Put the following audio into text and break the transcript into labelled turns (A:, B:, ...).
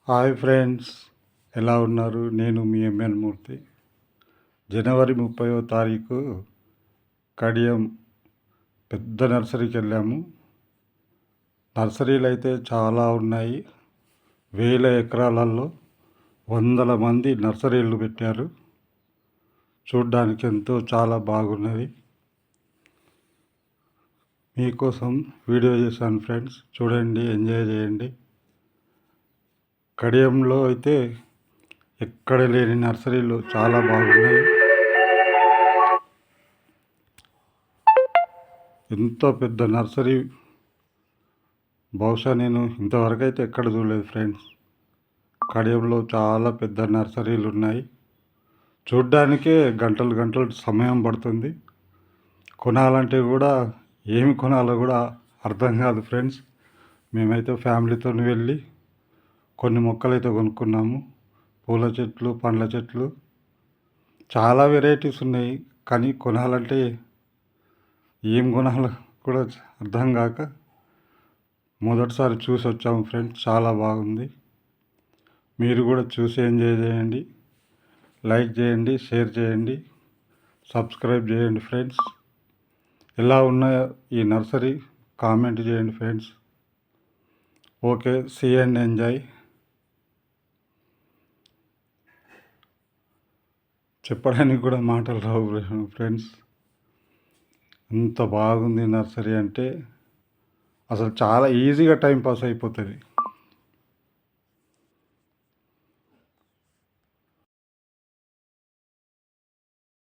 A: Hi friends, ఎలా ఉన్నారు? నేను మీ ఎంఎన్ మూర్తి. జనవరి 30వ తారీఖు కడియం పెద్ద నర్సరీకి వెళ్ళాము. నర్సరీలు అయితే చాలా ఉన్నాయి. వేల ఎకరాలలో వందల మంది నర్సరీలు పెట్టారు. చూడ్డానికి ఎంతో చాలా బాగున్నది. మీకోసం వీడియో చేశాను ఫ్రెండ్స్, చూడండి, ఎంజాయ్ చేయండి. కడియంలో అయితే ఎక్కడ లేని నర్సరీలు చాలా బాగున్నాయి. ఎంతో పెద్ద నర్సరీ బహుశా నేను ఇంతవరకు అయితే ఎక్కడ చూడలేదు ఫ్రెండ్స్. కడియంలో చాలా పెద్ద నర్సరీలు ఉన్నాయి. చూడ్డానికే గంటలు గంటలు సమయం పడుతుంది. కొనాలంటే కూడా ఏమి కొనాలో కూడా అర్థం కాదు ఫ్రెండ్స్. మేమైతే ఫ్యామిలీతో వెళ్ళి కొన్ని మొక్కలు అయితే కొనుక్కున్నాము. పూల చెట్లు, పండ్ల చెట్లు, చాలా వెరైటీస్ ఉన్నాయి. కానీ కొనాలంటే ఏం కొనాలో కూడా అర్థం కాక మొదటిసారి చూసి వచ్చాము ఫ్రెండ్స్. చాలా బాగుంది. మీరు కూడా చూసి ఎంజాయ్ చేయండి. లైక్ చేయండి, షేర్ చేయండి, సబ్స్క్రైబ్ చేయండి ఫ్రెండ్స్. ఎలా ఉన్నాయో ఈ నర్సరీ కామెంట్ చేయండి friends. Okay, see and enjoy. చెప్పడానికి కూడా మాటలు రావు ఫ్రెండ్స్. అంత బాగుంది నర్సరీ అంటే అసలు చాలా ఈజీగా టైం పాస్ అయిపోతుంది.